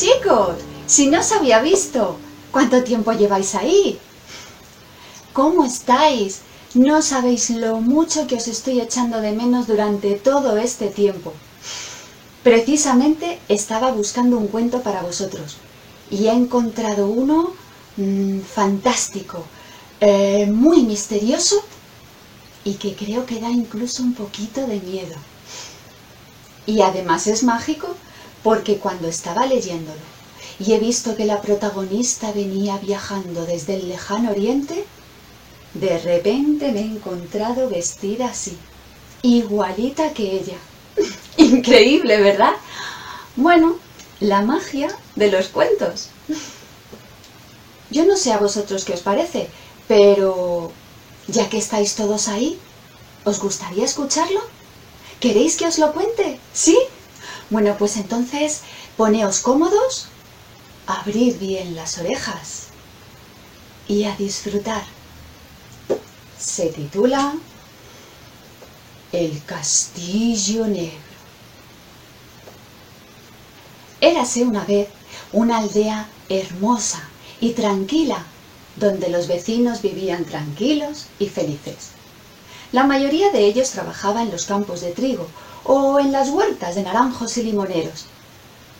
Chicos, si no os había visto, ¿cuánto tiempo lleváis ahí? ¿Cómo estáis? No sabéis lo mucho que os estoy echando de menos durante todo este tiempo. Precisamente estaba buscando un cuento para vosotros y he encontrado uno fantástico, muy misterioso y que creo que da incluso un poquito de miedo. Y además es mágico porque cuando estaba leyéndolo y he visto que la protagonista venía viajando desde el lejano oriente, de repente me he encontrado vestida así, igualita que ella. Increíble, ¿verdad? Bueno, la magia de los cuentos. Yo no sé a vosotros qué os parece, pero ya que estáis todos ahí, ¿os gustaría escucharlo? ¿Queréis que os lo cuente? ¿Sí? Bueno, pues entonces poneos cómodos, abrid bien las orejas y a disfrutar. Se titula El Castillo Negro. Érase una vez una aldea hermosa y tranquila, donde los vecinos vivían tranquilos y felices. La mayoría de ellos trabajaba en los campos de trigo o en las huertas de naranjos y limoneros.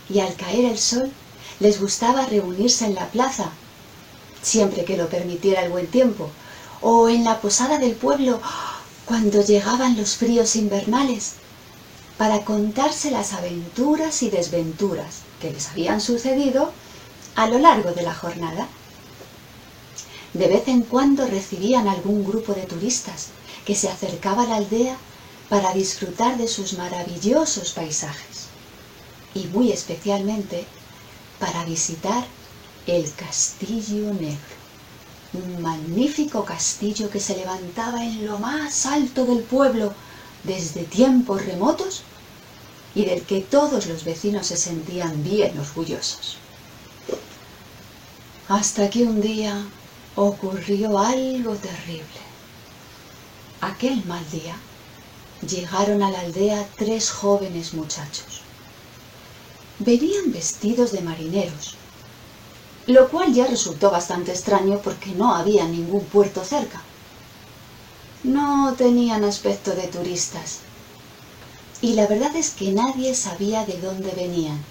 Y al caer el sol, les gustaba reunirse en la plaza, siempre que lo permitiera el buen tiempo, o en la posada del pueblo cuando llegaban los fríos invernales, para contarse las aventuras y desventuras que les habían sucedido a lo largo de la jornada. De vez en cuando recibían algún grupo de turistas que se acercaba a la aldea para disfrutar de sus maravillosos paisajes y muy especialmente para visitar el Castillo Negro, un magnífico castillo que se levantaba en lo más alto del pueblo desde tiempos remotos y del que todos los vecinos se sentían bien orgullosos. Hasta que un día ocurrió algo terrible. Aquel mal día llegaron a la aldea 3 jóvenes muchachos. Venían vestidos de marineros, lo cual ya resultó bastante extraño porque no había ningún puerto cerca. No tenían aspecto de turistas y la verdad es que nadie sabía de dónde venían.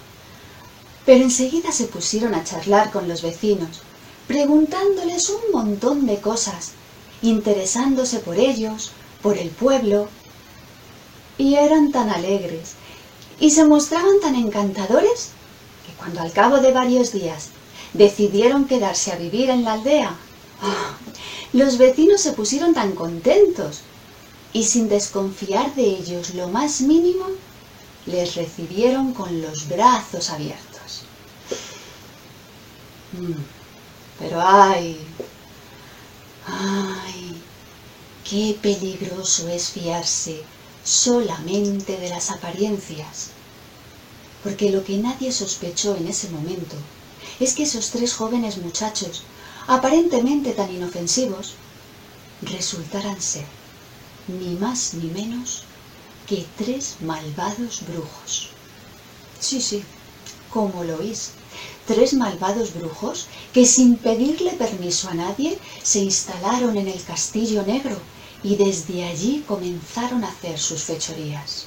Pero enseguida se pusieron a charlar con los vecinos, preguntándoles un montón de cosas, interesándose por ellos, por el pueblo. Y eran tan alegres y se mostraban tan encantadores que cuando al cabo de varios días decidieron quedarse a vivir en la aldea, los vecinos se pusieron tan contentos y sin desconfiar de ellos lo más mínimo, les recibieron con los brazos abiertos. Pero ¡ay! ¡Qué peligroso es fiarse solamente de las apariencias! Porque lo que nadie sospechó en ese momento es que esos 3 jóvenes muchachos, aparentemente tan inofensivos, resultaran ser ni más ni menos que 3 malvados brujos. Sí, como lo oís, 3 malvados brujos que sin pedirle permiso a nadie se instalaron en el Castillo Negro y desde allí comenzaron a hacer sus fechorías.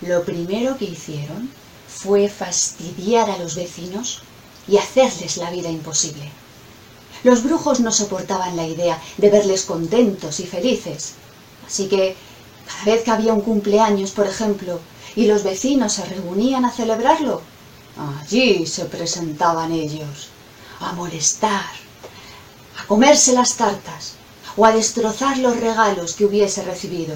Lo primero que hicieron fue fastidiar a los vecinos y hacerles la vida imposible. Los brujos no soportaban la idea de verles contentos y felices, así que cada vez que había un cumpleaños, por ejemplo, y los vecinos se reunían a celebrarlo, allí se presentaban ellos, a molestar, a comerse las tartas o a destrozar los regalos que hubiese recibido.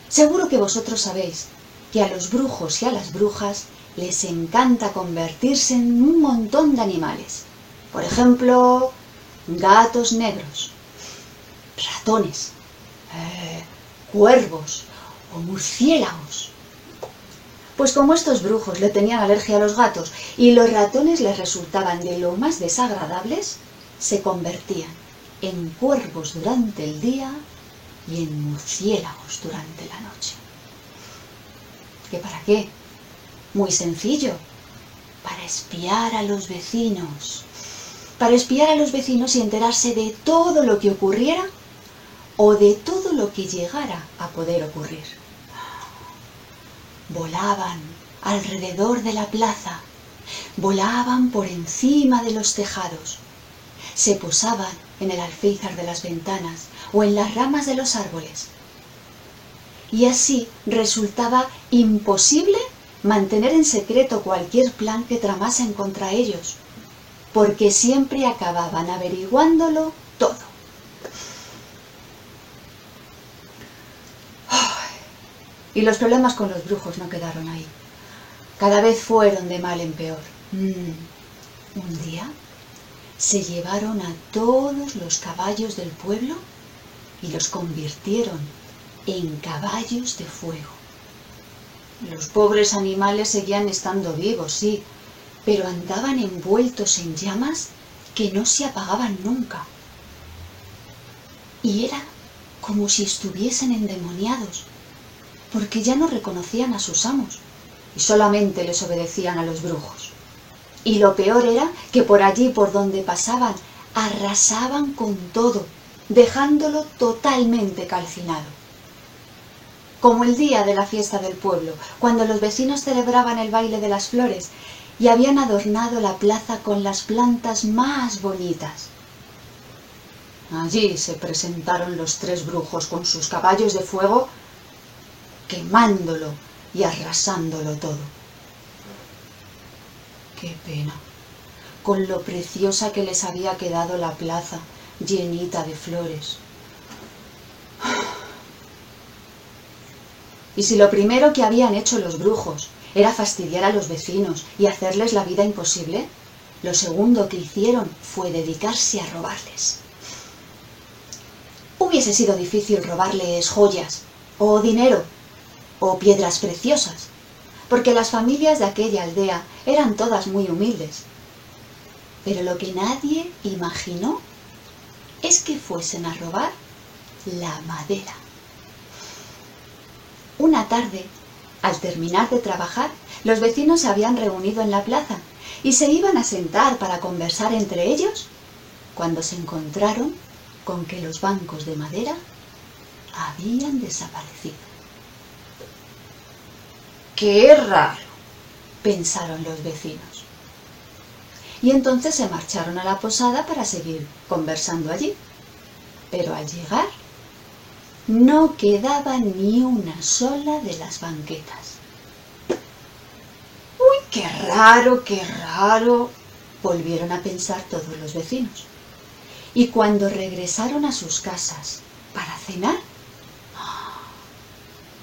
Seguro que vosotros sabéis que a los brujos y a las brujas les encanta convertirse en un montón de animales. Por ejemplo, gatos negros, ratones, cuervos o murciélagos. Pues como estos brujos le tenían alergia a los gatos y los ratones les resultaban de lo más desagradables, se convertían en cuervos durante el día y en murciélagos durante la noche. ¿Que para qué? Muy sencillo, para espiar a los vecinos. Para espiar a los vecinos y enterarse de todo lo que ocurriera o de todo lo que llegara a poder ocurrir. Volaban alrededor de la plaza, volaban por encima de los tejados, se posaban en el alféizar de las ventanas o en las ramas de los árboles. Y así resultaba imposible mantener en secreto cualquier plan que tramasen contra ellos, porque siempre acababan averiguándolo todo. Y los problemas con los brujos no quedaron ahí. Cada vez fueron de mal en peor. Un día se llevaron a todos los caballos del pueblo y los convirtieron en caballos de fuego. Los pobres animales seguían estando vivos, sí, pero andaban envueltos en llamas que no se apagaban nunca. Y era como si estuviesen endemoniados, porque ya no reconocían a sus amos y solamente les obedecían a los brujos. Y lo peor era que por allí, por donde pasaban, arrasaban con todo, dejándolo totalmente calcinado. Como el día de la fiesta del pueblo, cuando los vecinos celebraban el baile de las flores y habían adornado la plaza con las plantas más bonitas. Allí se presentaron los 3 brujos con sus caballos de fuego, quemándolo y arrasándolo todo. Qué pena, con lo preciosa que les había quedado la plaza, llenita de flores. Y si lo primero que habían hecho los brujos era fastidiar a los vecinos y hacerles la vida imposible, lo segundo que hicieron fue dedicarse a robarles. Hubiese sido difícil robarles joyas, o dinero, o piedras preciosas, porque las familias de aquella aldea eran todas muy humildes. Pero lo que nadie imaginó es que fuesen a robar la madera. Una tarde, al terminar de trabajar, los vecinos se habían reunido en la plaza y se iban a sentar para conversar entre ellos, cuando se encontraron con que los bancos de madera habían desaparecido. ¡Qué raro!, pensaron los vecinos. Y entonces se marcharon a la posada para seguir conversando allí. Pero al llegar, no quedaba ni una sola de las banquetas. ¡Uy, qué raro, qué raro!, volvieron a pensar todos los vecinos. Y cuando regresaron a sus casas para cenar,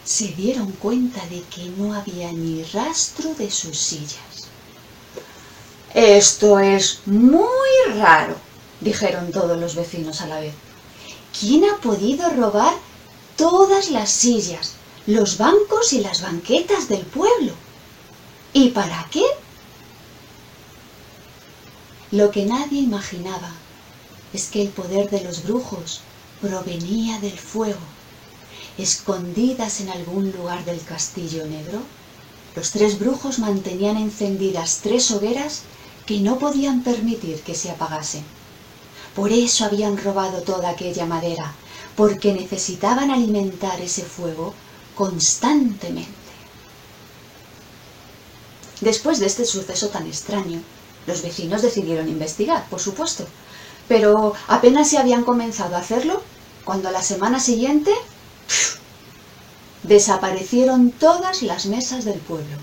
se dieron cuenta de que no había ni rastro de sus sillas. «Esto es muy raro», dijeron todos los vecinos a la vez. «¿Quién ha podido robar todas las sillas, los bancos y las banquetas del pueblo? ¿Y para qué?». Lo que nadie imaginaba es que el poder de los brujos provenía del fuego. Escondidas en algún lugar del castillo negro, los 3 brujos mantenían encendidas 3 hogueras que no podían permitir que se apagasen. Por eso habían robado toda aquella madera, porque necesitaban alimentar ese fuego constantemente. Después de este suceso tan extraño, los vecinos decidieron investigar, por supuesto, pero apenas se habían comenzado a hacerlo, cuando a la semana siguiente desaparecieron todas las mesas del pueblo,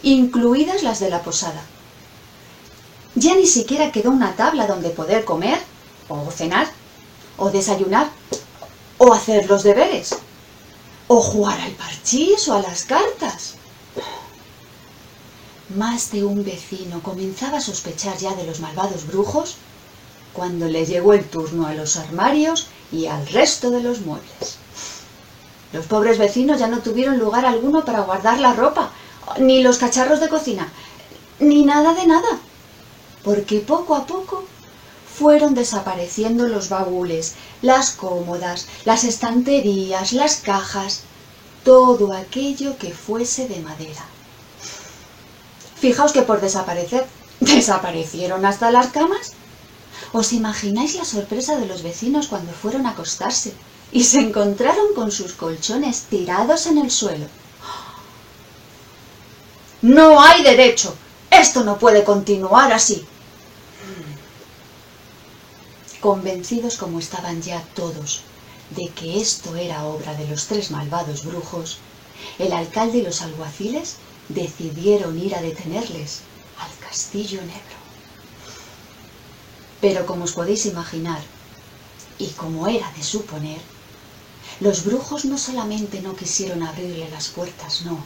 incluidas las de la posada. Ya ni siquiera quedó una tabla donde poder comer, o cenar, o desayunar, o hacer los deberes, o jugar al parchís o a las cartas. Más de un vecino comenzaba a sospechar ya de los malvados brujos cuando le llegó el turno a los armarios y al resto de los muebles. Los pobres vecinos ya no tuvieron lugar alguno para guardar la ropa, ni los cacharros de cocina, ni nada de nada, porque poco a poco fueron desapareciendo los baúles, las cómodas, las estanterías, las cajas. todo aquello que fuese de madera. Fijaos que por desaparecer, desaparecieron hasta las camas. ¿Os imagináis la sorpresa de los vecinos cuando fueron a acostarse y se encontraron con sus colchones tirados en el suelo? ¡No hay derecho! ¡Esto no puede continuar así! Convencidos como estaban ya todos de que esto era obra de los 3 malvados brujos, el alcalde y los alguaciles decidieron ir a detenerles al Castillo Negro. Pero como os podéis imaginar, y como era de suponer, los brujos no solamente no quisieron abrirle las puertas, no,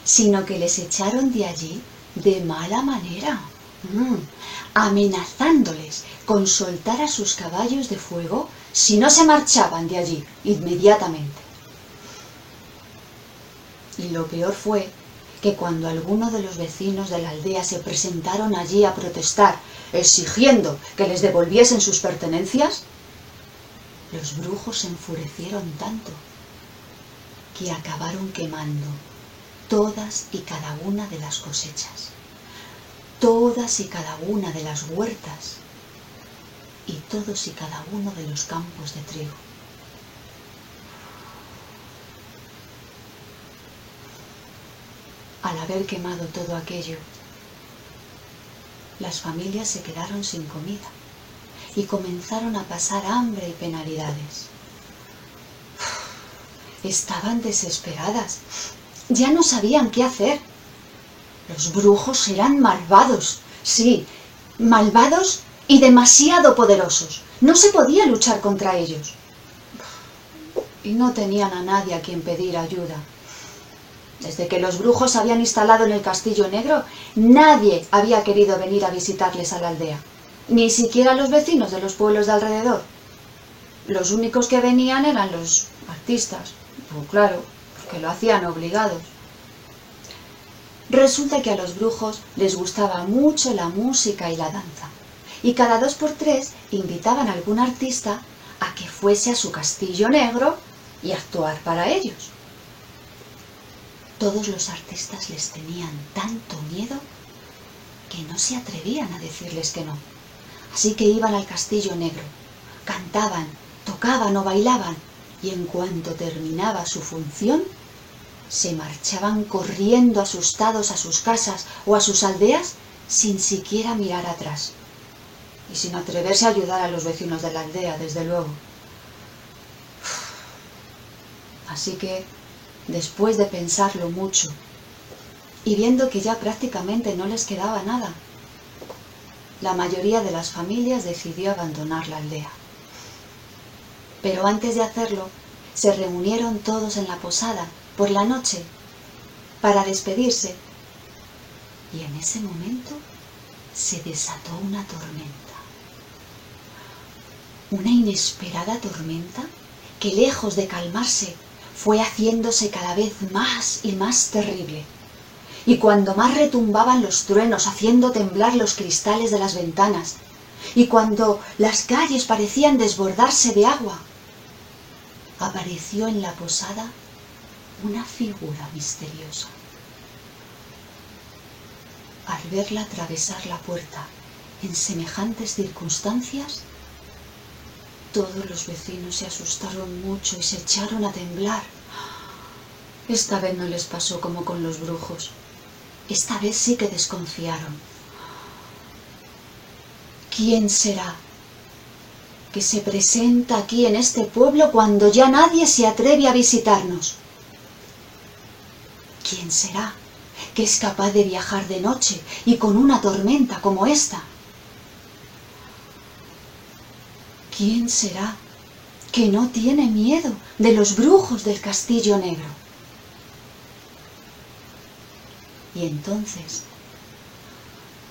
sino que les echaron de allí de mala manera, amenazándoles con soltar a sus caballos de fuego si no se marchaban de allí inmediatamente. Y lo peor fue que cuando algunos de los vecinos de la aldea se presentaron allí a protestar, exigiendo que les devolviesen sus pertenencias, los brujos se enfurecieron tanto que acabaron quemando todas y cada una de las cosechas, todas y cada una de las huertas y todos y cada uno de los campos de trigo. Al haber quemado todo aquello, las familias se quedaron sin comida y comenzaron a pasar hambre y penalidades. Estaban desesperadas, ya no sabían qué hacer. Los brujos eran malvados, sí, malvados y demasiado poderosos. No se podía luchar contra ellos. Y no tenían a nadie a quien pedir ayuda. Desde que los brujos se habían instalado en el Castillo Negro, nadie había querido venir a visitarles a la aldea, ni siquiera los vecinos de los pueblos de alrededor. Los únicos que venían eran los artistas, pues claro, porque lo hacían obligados. Resulta que a los brujos les gustaba mucho la música y la danza, y cada 2 por 3 invitaban a algún artista a que fuese a su Castillo Negro y actuar para ellos. Todos los artistas les tenían tanto miedo que no se atrevían a decirles que no. Así que iban al Castillo Negro, cantaban, tocaban o bailaban, y en cuanto terminaba su función, se marchaban corriendo asustados a sus casas o a sus aldeas sin siquiera mirar atrás. Y sin atreverse a ayudar a los vecinos de la aldea, desde luego. Así que, después de pensarlo mucho, y viendo que ya prácticamente no les quedaba nada, la mayoría de las familias decidió abandonar la aldea. Pero antes de hacerlo, se reunieron todos en la posada, por la noche, para despedirse, y en ese momento se desató una tormenta. Una inesperada tormenta que, lejos de calmarse, fue haciéndose cada vez más y más terrible. Y cuando más retumbaban los truenos haciendo temblar los cristales de las ventanas, y cuando las calles parecían desbordarse de agua, apareció en la posada una figura misteriosa. Al verla atravesar la puerta en semejantes circunstancias, todos los vecinos se asustaron mucho y se echaron a temblar. Esta vez no les pasó como con los brujos. Esta vez sí que desconfiaron. ¿Quién será que se presenta aquí en este pueblo cuando ya nadie se atreve a visitarnos? ¿Quién será que es capaz de viajar de noche y con una tormenta como esta? ¿Quién será que no tiene miedo de los brujos del Castillo Negro? Y entonces,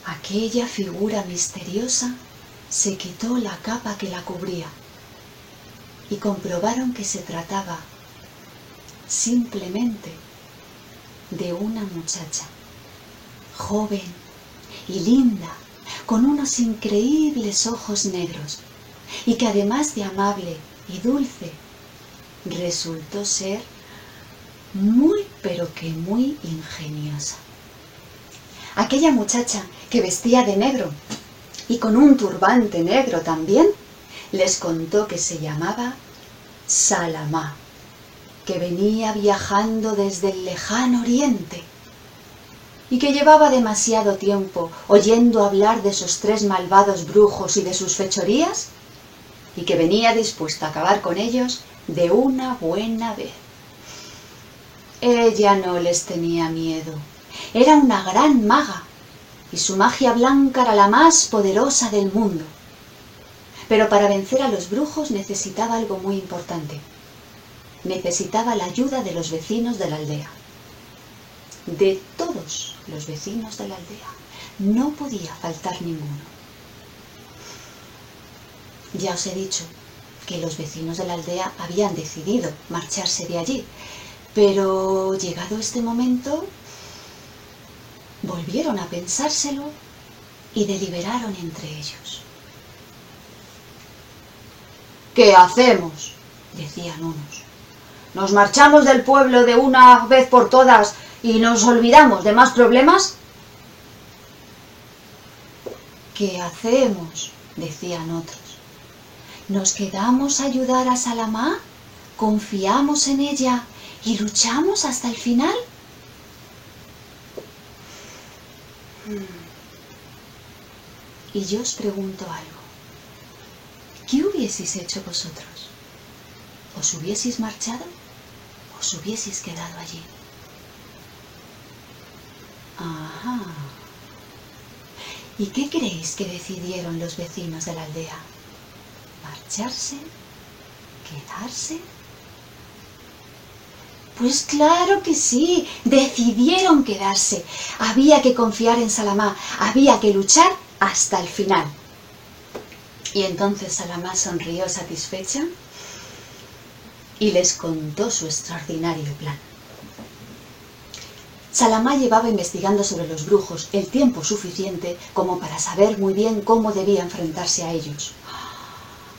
aquella figura misteriosa se quitó la capa que la cubría y comprobaron que se trataba simplemente de una muchacha, joven y linda, con unos increíbles ojos negros, y que además de amable y dulce, resultó ser muy pero que muy ingeniosa. Aquella muchacha que vestía de negro y con un turbante negro también, les contó que se llamaba Salamá, que venía viajando desde el lejano oriente y que llevaba demasiado tiempo oyendo hablar de esos 3 malvados brujos y de sus fechorías, y que venía dispuesta a acabar con ellos de una buena vez. Ella no les tenía miedo, era una gran maga, y su magia blanca era la más poderosa del mundo. Pero para vencer a los brujos necesitaba algo muy importante. Necesitaba la ayuda de los vecinos de la aldea. De todos los vecinos de la aldea. No podía faltar ninguno. Ya os he dicho que los vecinos de la aldea habían decidido marcharse de allí, pero llegado este momento, volvieron a pensárselo y deliberaron entre ellos. ¿Qué hacemos?, decían unos. ¿Nos marchamos del pueblo de una vez por todas y nos olvidamos de más problemas? ¿Qué hacemos?, decían otros. ¿Nos quedamos a ayudar a Salamá? ¿Confiamos en ella y luchamos hasta el final? Y yo os pregunto algo. ¿Qué hubieseis hecho vosotros? ¿Os hubieseis marchado o os hubieseis quedado allí? Ajá. ¿Y qué creéis que decidieron los vecinos de la aldea? ¿Marcharse? ¿Quedarse? Pues claro que sí, decidieron quedarse. Había que confiar en Salamá, había que luchar hasta el final. Y entonces Salamá sonrió satisfecha y les contó su extraordinario plan. Salamá llevaba investigando sobre los brujos el tiempo suficiente como para saber muy bien cómo debía enfrentarse a ellos.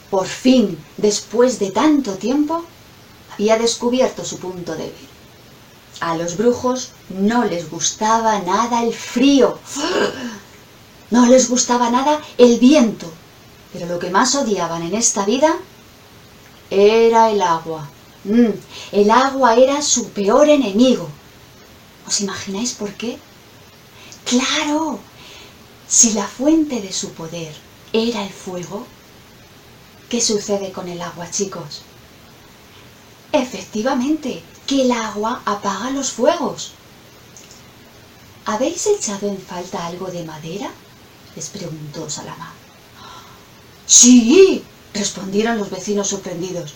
Por fin, después de tanto tiempo, había descubierto su punto débil. A los brujos no les gustaba nada el frío, no les gustaba nada el viento, pero lo que más odiaban en esta vida era el agua. El agua era su peor enemigo. ¿Os imagináis por qué? ¡Claro! Si la fuente de su poder era el fuego, ¿qué sucede con el agua, chicos? Efectivamente, que el agua apaga los fuegos. ¿Habéis echado en falta algo de madera?, les preguntó Salamá. ¡Sí!, respondieron los vecinos sorprendidos.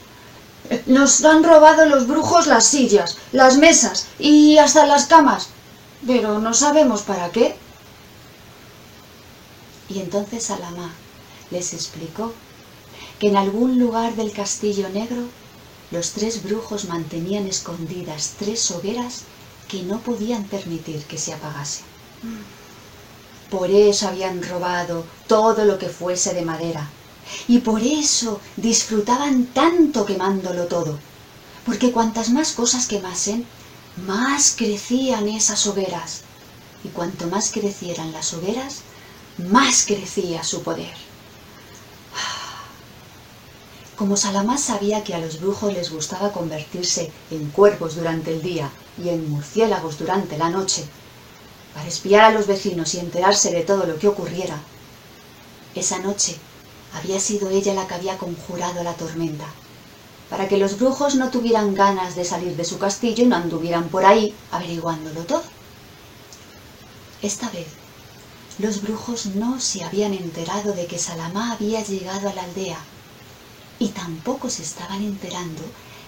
Nos han robado los brujos las sillas, las mesas y hasta las camas, pero no sabemos para qué. Y entonces Salamá les explicó que en algún lugar del Castillo Negro los 3 brujos mantenían escondidas 3 hogueras que no podían permitir que se apagasen. Por eso habían robado todo lo que fuese de madera. Y por eso disfrutaban tanto quemándolo todo, porque cuantas más cosas quemasen, más crecían esas hogueras, y cuanto más crecieran las hogueras, más crecía su poder. Como Salamá sabía que a los brujos les gustaba convertirse en cuervos durante el día y en murciélagos durante la noche, para espiar a los vecinos y enterarse de todo lo que ocurriera, esa noche había sido ella la que había conjurado la tormenta, para que los brujos no tuvieran ganas de salir de su castillo y no anduvieran por ahí averiguándolo todo. Esta vez, los brujos no se habían enterado de que Salamá había llegado a la aldea, y tampoco se estaban enterando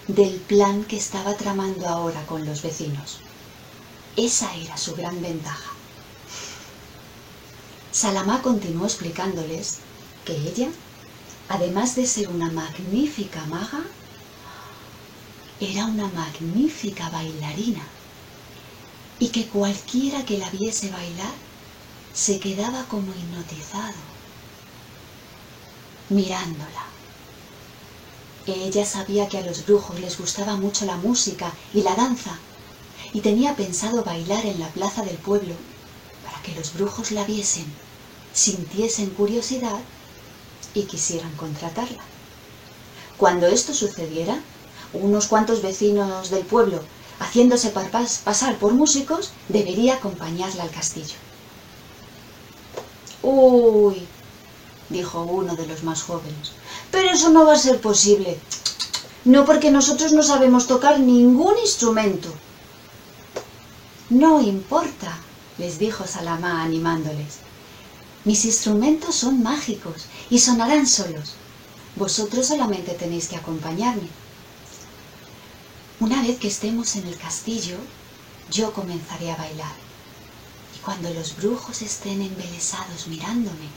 del plan que estaba tramando ahora con los vecinos. Esa era su gran ventaja. Salamá continuó explicándoles que ella, además de ser una magnífica maga, era una magnífica bailarina, y que cualquiera que la viese bailar se quedaba como hipnotizado, mirándola. Ella sabía que a los brujos les gustaba mucho la música y la danza, y tenía pensado bailar en la plaza del pueblo para que los brujos la viesen, sintiesen curiosidad y quisieran contratarla. Cuando esto sucediera, unos cuantos vecinos del pueblo, haciéndose pasar por músicos, debería acompañarla al castillo. «Uy», dijo uno de los más jóvenes, «pero eso no va a ser posible. No, porque nosotros no sabemos tocar ningún instrumento». «No importa», les dijo Salamá animándoles. «Mis instrumentos son mágicos y sonarán solos. Vosotros solamente tenéis que acompañarme. Una vez que estemos en el castillo, yo comenzaré a bailar. Y cuando los brujos estén embelesados mirándome,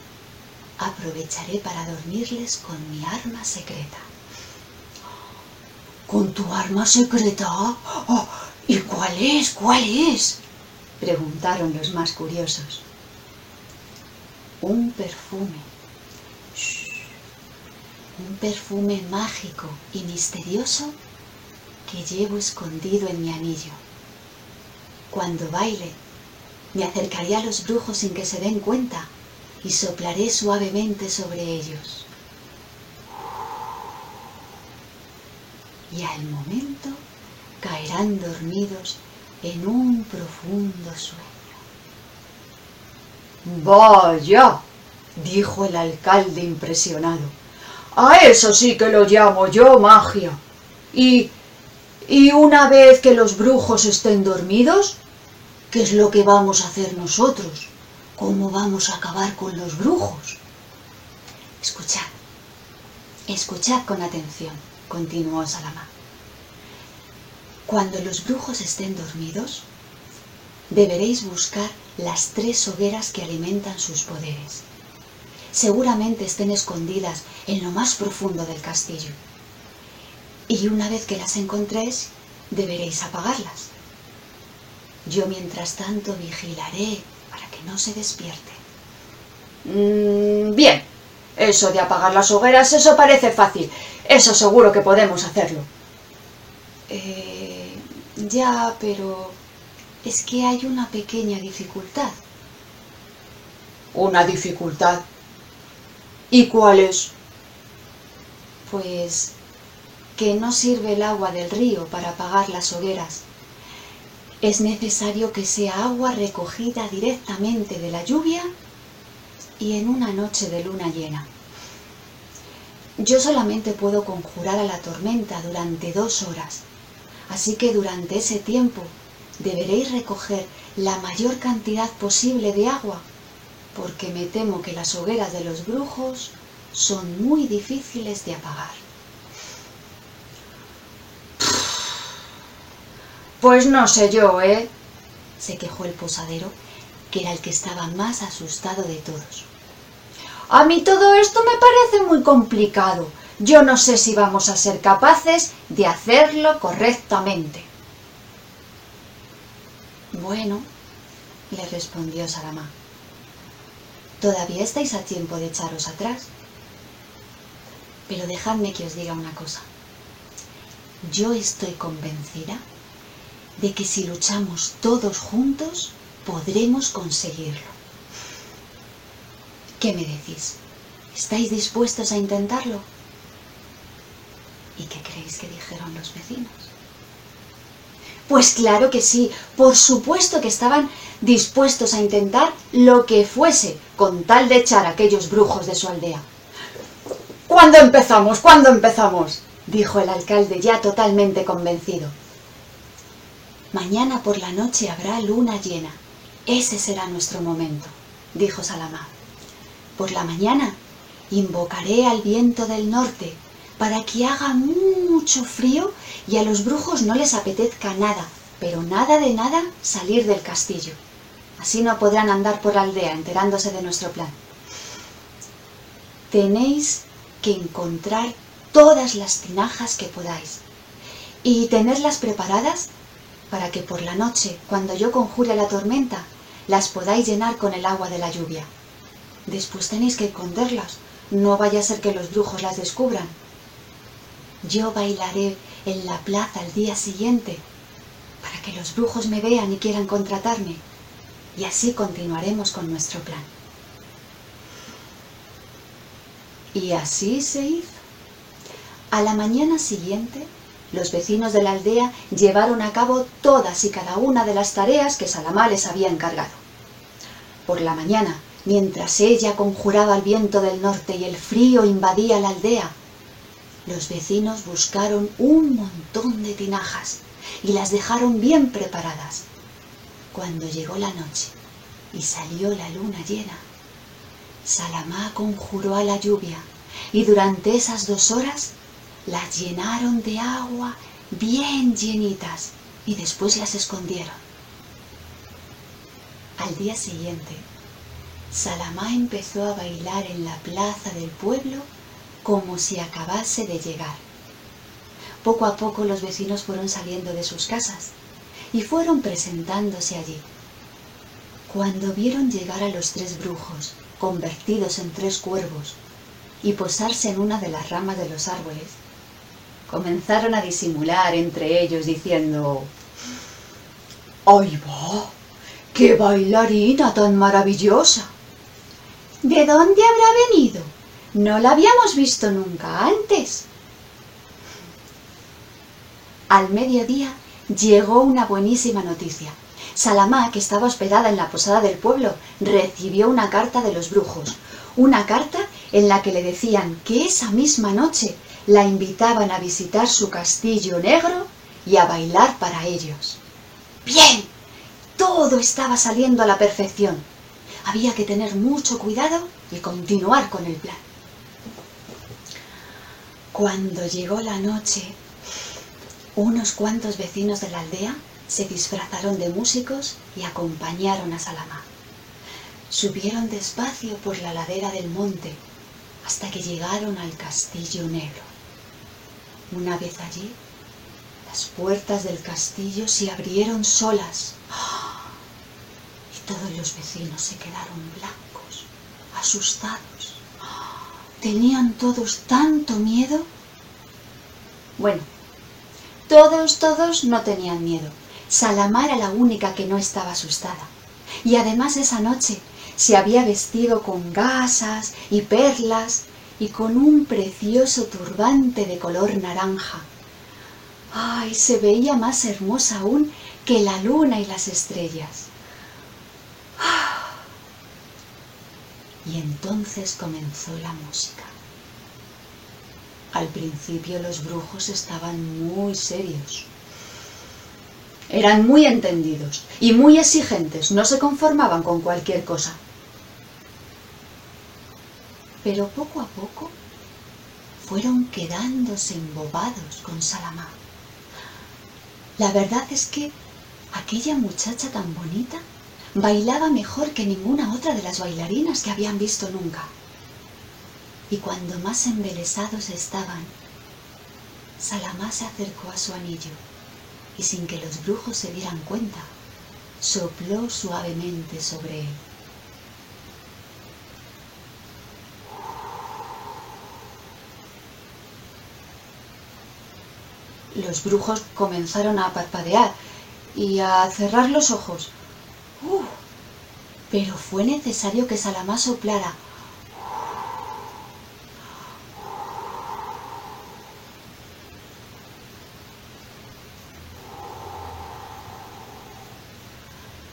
aprovecharé para dormirles con mi arma secreta». «¿Con tu arma secreta? Oh, ¿y cuál es? ¿Cuál es?», preguntaron los más curiosos. «Un perfume. Un perfume mágico y misterioso que llevo escondido en mi anillo. Cuando baile, me acercaré a los brujos sin que se den cuenta y soplaré suavemente sobre ellos. Y al momento caerán dormidos en un profundo sueño». «Vaya», dijo el alcalde impresionado, «a eso sí que lo llamo yo magia. Y una vez que los brujos estén dormidos, ¿qué es lo que vamos a hacer nosotros? ¿Cómo vamos a acabar con los brujos?». Escuchad con atención», continuó Salamá. «Cuando los brujos estén dormidos, deberéis buscar las 3 hogueras que alimentan sus poderes. Seguramente estén escondidas en lo más profundo del castillo. Y una vez que las encontréis, deberéis apagarlas. Yo mientras tanto vigilaré para que no se despierte». «Bien, eso de apagar las hogueras, eso parece fácil. Eso seguro que podemos hacerlo». «Ya, pero es que hay una pequeña dificultad». «¿Una dificultad? ¿Y cuál es?». «Pues que no sirve el agua del río para apagar las hogueras. Es necesario que sea agua recogida directamente de la lluvia y en una noche de luna llena. Yo solamente puedo conjurar a la tormenta durante 2 horas, así que durante ese tiempo deberéis recoger la mayor cantidad posible de agua, porque me temo que las hogueras de los brujos son muy difíciles de apagar». «Pues no sé yo, se quejó el posadero, que era el que estaba más asustado de todos. «A mí todo esto me parece muy complicado. Yo no sé si vamos a ser capaces de hacerlo correctamente». «Bueno», le respondió Salamá, «todavía estáis a tiempo de echaros atrás. Pero dejadme que os diga una cosa. Yo estoy convencida de que si luchamos todos juntos, podremos conseguirlo. ¿Qué me decís? ¿Estáis dispuestos a intentarlo?». ¿Y qué creéis que dijeron los vecinos? Pues claro que sí, por supuesto que estaban dispuestos a intentar lo que fuese con tal de echar a aquellos brujos de su aldea. «¿Cuándo empezamos? ¿Cuándo empezamos?», dijo el alcalde ya totalmente convencido. «Mañana por la noche habrá luna llena. Ese será nuestro momento», dijo Salamá. «Por la mañana invocaré al viento del norte para que haga mucho frío y a los brujos no les apetezca nada, pero nada de nada, salir del castillo. Así no podrán andar por la aldea enterándose de nuestro plan. Tenéis que encontrar todas las tinajas que podáis y tenerlas preparadas para que por la noche, cuando yo conjure la tormenta, las podáis llenar con el agua de la lluvia. Después tenéis que esconderlas, no vaya a ser que los brujos las descubran. Yo bailaré en la plaza al día siguiente para que los brujos me vean y quieran contratarme. Y así continuaremos con nuestro plan. Y así se hizo. A la mañana siguiente, los vecinos de la aldea llevaron a cabo todas y cada una de las tareas que Salamá les había encargado. Por la mañana, mientras ella conjuraba el viento del norte y el frío invadía la aldea, los vecinos buscaron un montón de tinajas y las dejaron bien preparadas. Cuando llegó la noche y salió la luna llena, Salamá conjuró a la lluvia y durante esas 2 horas las llenaron de agua bien llenitas y después las escondieron. Al día siguiente, Salamá empezó a bailar en la plaza del pueblo como si acabase de llegar. Poco a poco los vecinos fueron saliendo de sus casas y fueron presentándose allí. Cuando vieron llegar a los 3 brujos, convertidos en 3 cuervos, y posarse en una de las ramas de los árboles, comenzaron a disimular entre ellos diciendo: ¡Ahí va! ¡Qué bailarina tan maravillosa! ¿De dónde habrá venido? No la habíamos visto nunca antes. Al mediodía llegó una buenísima noticia. Salamá, que estaba hospedada en la posada del pueblo, recibió una carta de los brujos. Una carta en la que le decían que esa misma noche la invitaban a visitar su castillo negro y a bailar para ellos. ¡Bien! Todo estaba saliendo a la perfección. Había que tener mucho cuidado y continuar con el plan. Cuando llegó la noche, unos cuantos vecinos de la aldea se disfrazaron de músicos y acompañaron a Salamá. Subieron despacio por la ladera del monte hasta que llegaron al castillo negro. Una vez allí, las puertas del castillo se abrieron solas y todos los vecinos se quedaron blancos, asustados. ¿Tenían todos tanto miedo? Bueno, todos no tenían miedo. Salamá era la única que no estaba asustada. Y además esa noche se había vestido con gasas y perlas y con un precioso turbante de color naranja. ¡Ay! Se veía más hermosa aún que la luna y las estrellas. Y entonces comenzó la música. Al principio los brujos estaban muy serios. Eran muy entendidos y muy exigentes, no se conformaban con cualquier cosa. Pero poco a poco fueron quedándose embobados con Salamá. La verdad es que aquella muchacha tan bonita bailaba mejor que ninguna otra de las bailarinas que habían visto nunca. Y cuando más embelesados estaban, Salamá se acercó a su anillo y sin que los brujos se dieran cuenta, sopló suavemente sobre él. Los brujos comenzaron a parpadear y a cerrar los ojos. Pero fue necesario que Salamá soplara.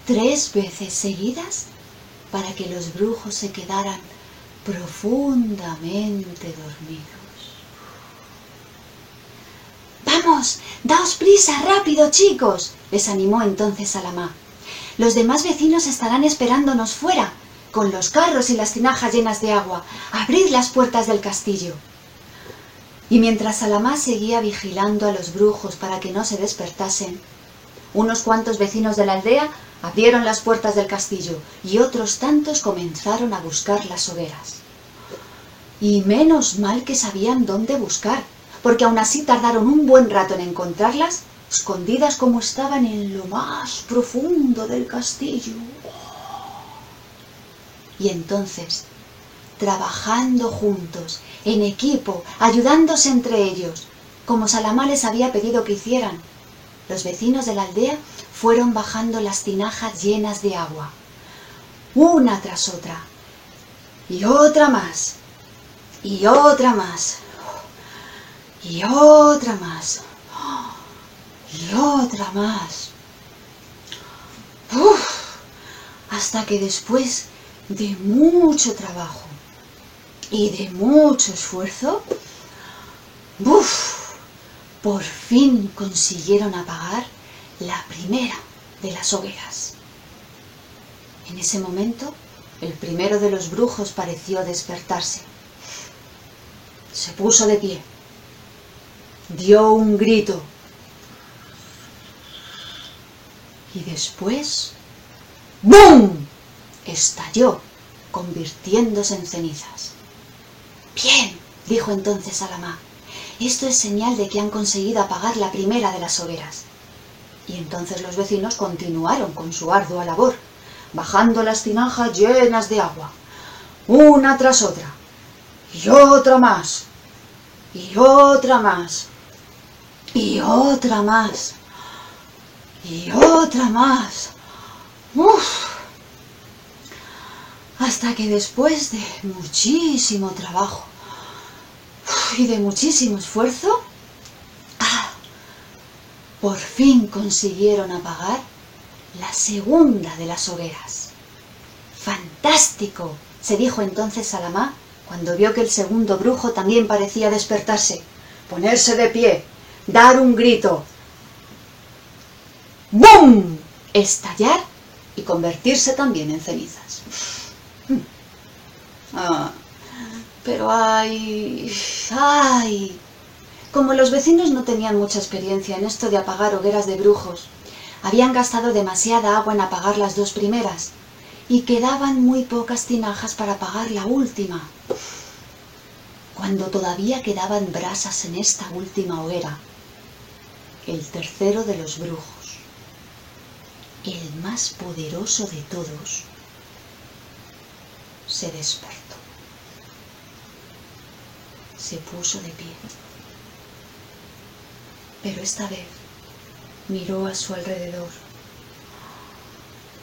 Tres veces seguidas para que los brujos se quedaran profundamente dormidos. ¡Vamos! ¡Daos prisa! ¡Rápido, chicos!, les animó entonces Salamá. Los demás vecinos estarán esperándonos fuera, con los carros y las tinajas llenas de agua. ¡Abrid las puertas del castillo! Y mientras Salamá seguía vigilando a los brujos para que no se despertasen, unos cuantos vecinos de la aldea abrieron las puertas del castillo y otros tantos comenzaron a buscar las hogueras. Y menos mal que sabían dónde buscar, porque aún así tardaron un buen rato en encontrarlas, escondidas como estaban en lo más profundo del castillo. Y entonces, trabajando juntos, en equipo, ayudándose entre ellos, como Salamá les había pedido que hicieran, los vecinos de la aldea fueron bajando las tinajas llenas de agua, una tras otra, y otra más, y otra más, y otra más, y otra más. Hasta que después de mucho trabajo y de mucho esfuerzo, por fin consiguieron apagar la primera de las hogueras. En ese momento, el primero de los brujos pareció despertarse. Se puso de pie, dio un grito y después ¡bum!, estalló, convirtiéndose en cenizas. «Bien», dijo entonces Salamá, «esto es señal de que han conseguido apagar la primera de las hogueras». Y entonces los vecinos continuaron con su ardua labor, bajando las tinajas llenas de agua, una tras otra, y otra más, y otra más, y otra más, y otra más. Hasta que después de muchísimo trabajo y de muchísimo esfuerzo, por fin consiguieron apagar la segunda de las hogueras. ¡Fantástico!, se dijo entonces Salamá cuando vio que el segundo brujo también parecía despertarse, ponerse de pie, dar un grito, ¡bum!, estallar y convertirse también en cenizas. Pero ¡ay! Como los vecinos no tenían mucha experiencia en esto de apagar hogueras de brujos, habían gastado demasiada agua en apagar las dos primeras y quedaban muy pocas tinajas para apagar la última. Cuando todavía quedaban brasas en esta última hoguera, el tercero de los brujos, el más poderoso de todos, se despertó. Se puso de pie. Pero esta vez miró a su alrededor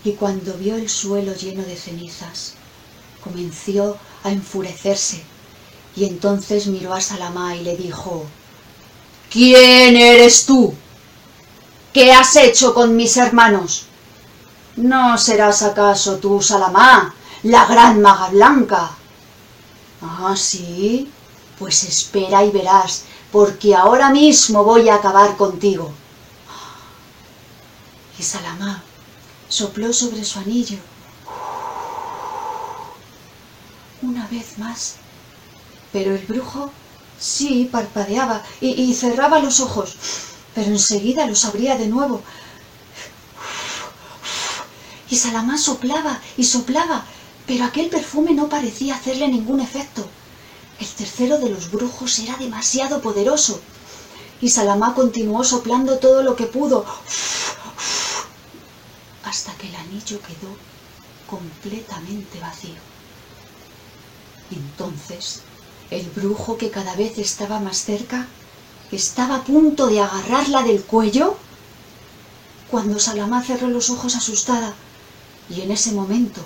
y cuando vio el suelo lleno de cenizas, comenzó a enfurecerse y entonces miró a Salamá y le dijo: «¿Quién eres tú? ¿Qué has hecho con mis hermanos? ¿No serás acaso tú, Salamá, la gran maga blanca?» «Ah, sí, pues espera y verás, porque ahora mismo voy a acabar contigo». Y Salamá sopló sobre su anillo una vez más, pero el brujo sí parpadeaba y cerraba los ojos, pero enseguida los abría de nuevo. Y Salamá soplaba y soplaba, pero aquel perfume no parecía hacerle ningún efecto. El tercero de los brujos era demasiado poderoso, y Salamá continuó soplando todo lo que pudo, hasta que el anillo quedó completamente vacío. Entonces, el brujo, que cada vez estaba más cerca, estaba a punto de agarrarla del cuello, cuando Salamá cerró los ojos asustada, y en ese momento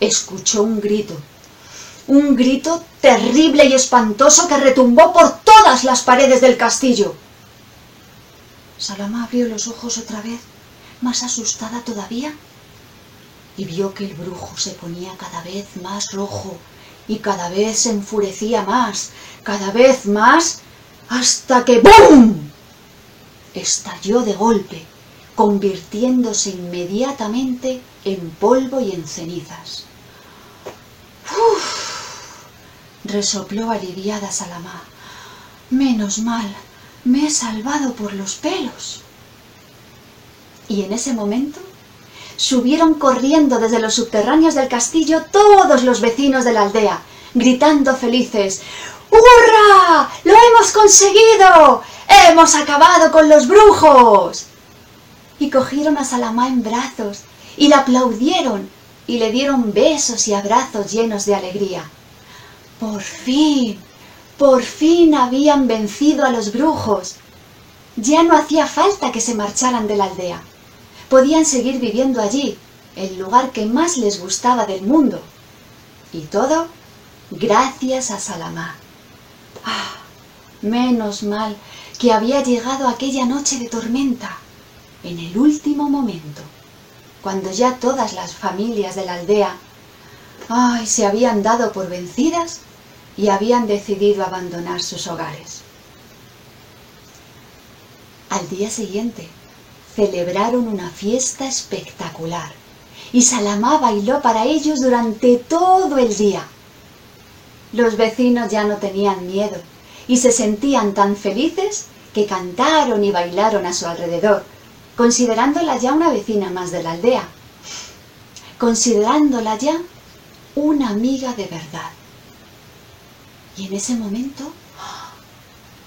escuchó un grito terrible y espantoso que retumbó por todas las paredes del castillo. Salamá abrió los ojos otra vez, más asustada todavía, y vio que el brujo se ponía cada vez más rojo y cada vez se enfurecía más, cada vez más, hasta que ¡bum!, estalló de golpe, convirtiéndose inmediatamente en polvo y en cenizas. Resopló aliviada Salamá. «Menos mal, me he salvado por los pelos». Y en ese momento subieron corriendo desde los subterráneos del castillo todos los vecinos de la aldea, gritando felices: «¡Hurra! ¡Lo hemos conseguido! ¡Hemos acabado con los brujos!». Y cogieron a Salamá en brazos y la aplaudieron y le dieron besos y abrazos llenos de alegría. Por fin habían vencido a los brujos. Ya no hacía falta que se marcharan de la aldea. Podían seguir viviendo allí, el lugar que más les gustaba del mundo. Y todo gracias a Salamá. ¡Ah! Menos mal que había llegado aquella noche de tormenta, en el último momento, cuando ya todas las familias de la aldea se habían dado por vencidas y habían decidido abandonar sus hogares. Al día siguiente celebraron una fiesta espectacular y Salamá bailó para ellos durante todo el día. Los vecinos ya no tenían miedo y se sentían tan felices que cantaron y bailaron a su alrededor, considerándola ya una vecina más de la aldea, considerándola ya una amiga de verdad. Y en ese momento,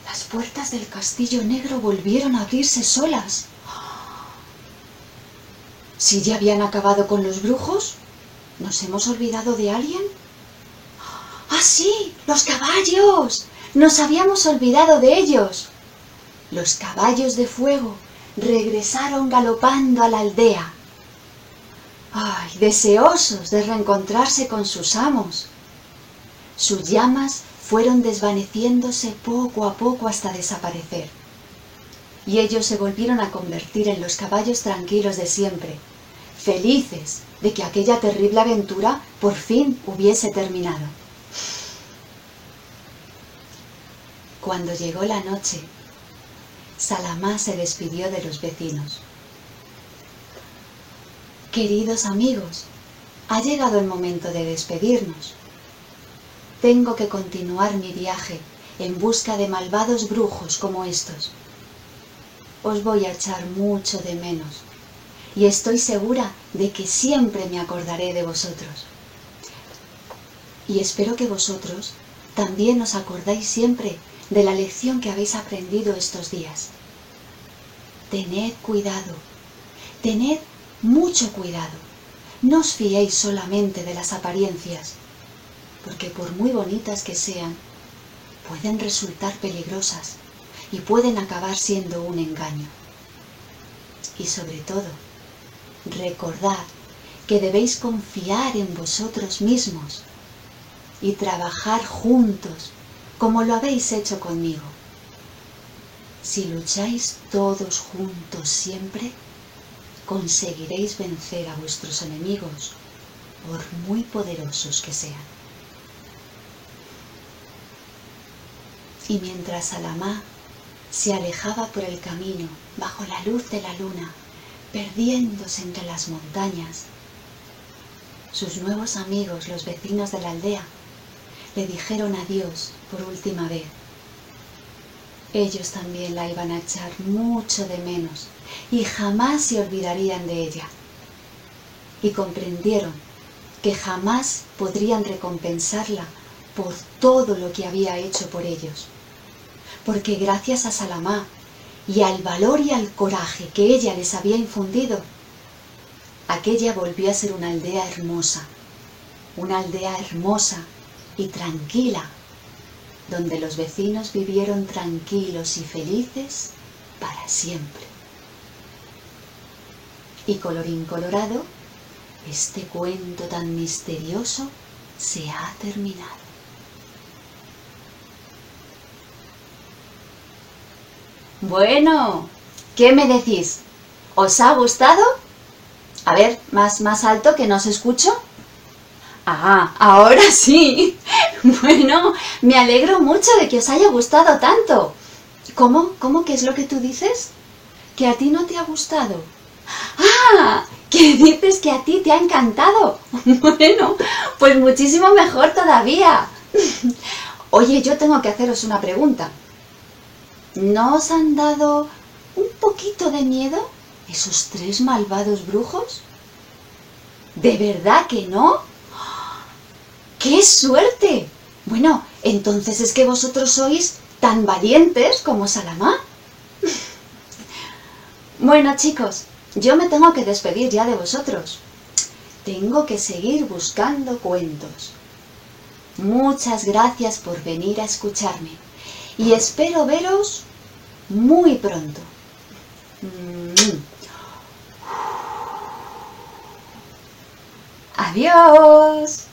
las puertas del castillo negro volvieron a abrirse solas. ¿Si ya habían acabado con los brujos? ¿Nos hemos olvidado de alguien? ¡Ah, sí! ¡Los caballos! ¡Nos habíamos olvidado de ellos! Los caballos de fuego regresaron galopando a la aldea. ¡Ay! Deseosos de reencontrarse con sus amos. Sus llamas fueron desvaneciéndose poco a poco hasta desaparecer. Y ellos se volvieron a convertir en los caballos tranquilos de siempre, felices de que aquella terrible aventura por fin hubiese terminado. Cuando llegó la noche, Salamá se despidió de los vecinos. Queridos amigos, ha llegado el momento de despedirnos. Tengo que continuar mi viaje en busca de malvados brujos como estos. Os voy a echar mucho de menos y estoy segura de que siempre me acordaré de vosotros. Y espero que vosotros también os acordáis siempre de la lección que habéis aprendido estos días. Tened cuidado, tened mucho cuidado. No os fiéis solamente de las apariencias, porque por muy bonitas que sean, pueden resultar peligrosas y pueden acabar siendo un engaño. Y sobre todo, recordad que debéis confiar en vosotros mismos y trabajar juntos como lo habéis hecho conmigo. Si lucháis todos juntos siempre, conseguiréis vencer a vuestros enemigos, por muy poderosos que sean. Y mientras Salamá se alejaba por el camino bajo la luz de la luna, perdiéndose entre las montañas, sus nuevos amigos, los vecinos de la aldea, le dijeron adiós por última vez. Ellos también la iban a echar mucho de menos y jamás se olvidarían de ella. Y comprendieron que jamás podrían recompensarla por todo lo que había hecho por ellos. Porque gracias a Salamá y al valor y al coraje que ella les había infundido, aquella volvió a ser una aldea hermosa y tranquila, donde los vecinos vivieron tranquilos y felices para siempre. Y colorín colorado, este cuento tan misterioso se ha terminado. Bueno, ¿qué me decís? ¿Os ha gustado? A ver, más alto, que no os escucho. Ah, ahora sí. Bueno, me alegro mucho de que os haya gustado tanto. ¿Cómo? ¿Qué es lo que tú dices? ¿Que a ti no te ha gustado? ¡Ah! ¿Que dices que a ti te ha encantado? Bueno, pues muchísimo mejor todavía. Oye, yo tengo que haceros una pregunta. ¿No os han dado un poquito de miedo esos 3 malvados brujos? ¿De verdad que no? ¡Qué suerte! Bueno, entonces es que vosotros sois tan valientes como Salamá. Bueno, chicos, yo me tengo que despedir ya de vosotros. Tengo que seguir buscando cuentos. Muchas gracias por venir a escucharme y espero veros muy pronto. Adiós.